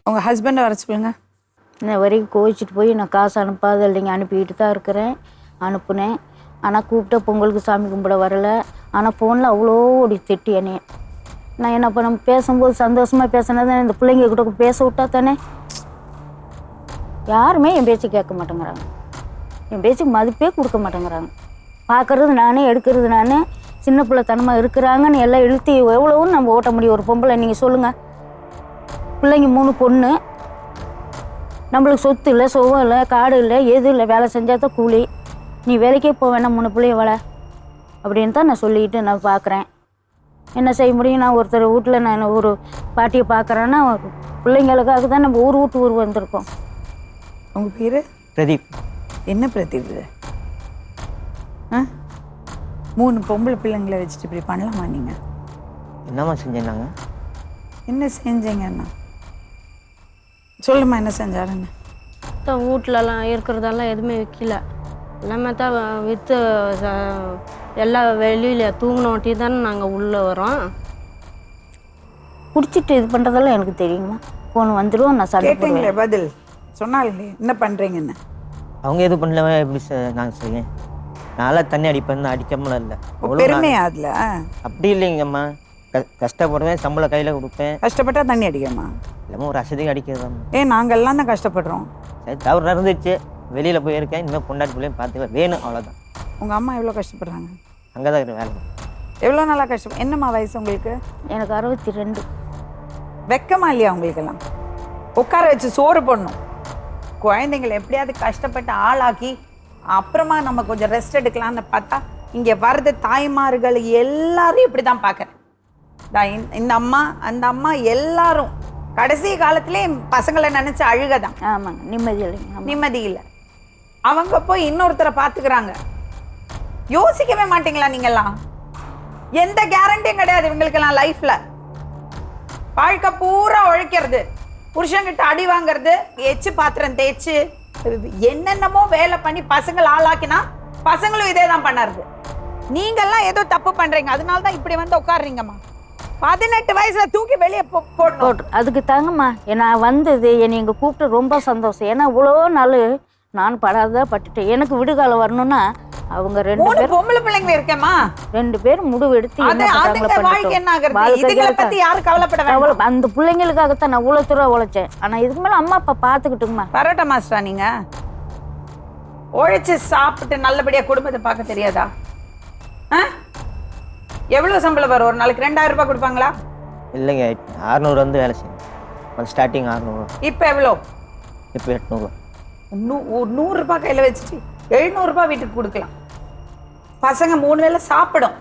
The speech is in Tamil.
உங்கள் ஹஸ்பண்டை வர சொல்லுங்க. இன்ன வரைக்கும் கோவிச்சிட்டு போய் நான் காசு அனுப்பாத இல்லைங்க, அனுப்பிட்டு தான் இருக்கிறேன். அனுப்புனேன். ஆனால் கூப்பிட்ட பொங்கலுக்கு சாமி கும்பிட வரலை. ஆனால் ஃபோனில் அவ்வளோ ஓடி திட்டி என்னைய. நான் என்ன இப்போ நம்ம பேசும்போது சந்தோஷமாக பேசினது இந்த பிள்ளைங்க கூட பேச விட்டா தானே. யாருமே என் பேச்சு கேட்க மாட்டேங்கிறாங்க, என் பேச்சுக்கு மதிப்பே கொடுக்க மாட்டேங்கிறாங்க. பார்க்குறது நானே, எடுக்கிறது நானே. சின்ன பிள்ளைத்தனமாக இருக்கிறாங்கன்னு எல்லாம் இழுத்து எவ்வளோன்னு நம்ம ஓட்ட முடியும் ஒரு பொம்பளை? நீங்கள் சொல்லுங்கள். பிள்ளைங்க 3 பொண்ணு, நம்மளுக்கு சொத்து இல்லை, சுகம் இல்லை, காடு இல்லை, எது இல்லை. வேலை செஞ்சால் தான் கூலி. நீ வேலைக்கே போக வேணாம், 3 பிள்ளைய வள அப்படின்னு தான் நான் சொல்லிக்கிட்டு நான் பார்க்குறேன். என்ன செய்ய முடியும்? நான் ஒருத்தர் வீட்டில் நான் ஒரு பாட்டியை பார்க்குறேன்னா பிள்ளைங்களுக்காக தான் நம்ம ஊர் விட்டு ஊர் வந்திருக்கோம். உங்கள் பேர்? பிரதீப். என்ன பிரதீப் இது? 3 பொம்பளை பிள்ளைங்களை வச்சுட்டு இப்படி பண்ணலாமா நீங்கள்? என்னம்மா செஞ்சேன்னாங்க? என்ன செஞ்சீங்கண்ணா சொல்லுமா, என்ன செஞ்சாருன்னு? தான் வீட்லலாம் இருக்கிறதெல்லாம் எதுவுமே விற்கல, எல்லாமே தான் விற்று எல்லாம் வெளியில் தூங்கினோட்டி தானே நாங்கள் உள்ளே வரோம். குடிச்சிட்டு இது பண்ணுறதெல்லாம் எனக்கு தெரியுமா? ஃபோன் வந்துடும், நான் சண்டை கேட்டீங்களே, பதில் சொன்னாலே என்ன பண்ணுறீங்கன்னு. அவங்க எதுவும் பண்ணல, எப்படி நாங்கள் செய்வேன்? நான்லாம் தண்ணி அடிப்பேன், அடிக்காமலாம் இல்லை. பெருமையா அதில்? அப்படி இல்லைங்கம்மா, கஷ்டப்படுவேன், சம்பளம் கையில் கொடுப்பேன். கஷ்டப்பட்டா தண்ணி அடிக்கமா? இல்லாமல் ஒரு அசதிக்கு அடிக்கிறதாம்மா. நாங்கள்லாம் தான் கஷ்டப்படுறோம். சரி, தவறு இருந்துச்சு, வெளியில் போயிருக்கேன், இனிமேல் பொண்டாட்டி பிள்ளையும் பார்த்துக்க வேணும், அவ்வளோதான். உங்கள் அம்மா எவ்வளோ கஷ்டப்படுறாங்க? அங்கே தான் இருக்கிற வேலை. எவ்வளோ நல்லா கஷ்டம். என்னம்மா வயசு உங்களுக்கு? எனக்கு 62. வெக்கமா இல்லையா உங்களுக்கெல்லாம்? உட்கார வச்சு சோறு போடணும், குழந்தைங்களை எப்படியாவது கஷ்டப்பட்டு ஆளாக்கி அப்புறமா நம்ம கொஞ்சம் ரெஸ்ட் எடுக்கலாம்னு பார்த்தா இங்கே வர்றது தாய்மார்கள் எல்லாரும் இப்படி தான் பார்க்குறேன். இந்த அம்மா அந்த அம்மா எல்லாரும் கடைசி காலத்திலே பசங்களை நினச்சி அழுகதான். ஆமாங்க, நிம்மதி இல்லைங்க, நிம்மதி இல்லை. அவங்க போய் இன்னொருத்தரை பார்த்துக்கிறாங்க. யோசிக்கவே மாட்டீங்களா நீங்கெல்லாம்? எந்த கேரண்டியும் கிடையாது இவங்களுக்கெல்லாம் லைஃப்ல. வாழ்க்கை பூரா உழைக்கிறது, புருஷங்கிட்ட அடி வாங்கிறது, எச்சு பாத்திரம் தேய்ச்சு என்னென்னமோ வேலை பண்ணி பசங்களை ஆளாக்கினா பசங்களும் இதே தான் பண்ணாருது. நீங்கெல்லாம் ஏதோ தப்பு பண்றீங்க, அதனால தான் இப்படி வந்து உட்காடுறீங்கம்மா. 18 வயசுல தூக்கி வெளியே போட்டு அதுக்கு தாங்கம்மா நான் வந்தது. என்னை இங்கே கூப்பிட்டு ரொம்ப சந்தோஷம். ஏன்னா இவ்வளோ நாள் நான் படாதான் பட்டுட்டேன். எனக்கு விடுகாலம் வரணும்னா அவங்க 2 பேர் பொம்பளை பிள்ளைங்க இருக்கேம்மா, 2 பேர் முடிவு எடுத்து அந்த பிள்ளைங்களுக்காகத்தான் நான் இவ்வளோ தூரம் உழைச்சேன். ஆனால் இதுக்கு மேலே அம்மா அப்பா பார்த்துக்கிட்டுங்கம்மா. பரோட்டா மாஸ்டரா நீங்க? உழைச்சு சாப்பிட்டு நல்லபடியா குடும்பத்தை பார்க்க தெரியாதா? எவ்வளவு சம்பளம் வரும் ஒரு நாளைக்கு? 2000 ரூபாய் கொடுப்பாங்களா? இல்லைங்க, 600 வந்து வேலை செய்யும். ஸ்டார்டிங் 600. இப்போ எவ்வளோ? இப்போ 800. 100 ரூபாய் கையில் வச்சுட்டு 700 ரூபாய் வீட்டுக்கு கொடுக்கலாம். பசங்க 3 வேளை சாப்பிடும்.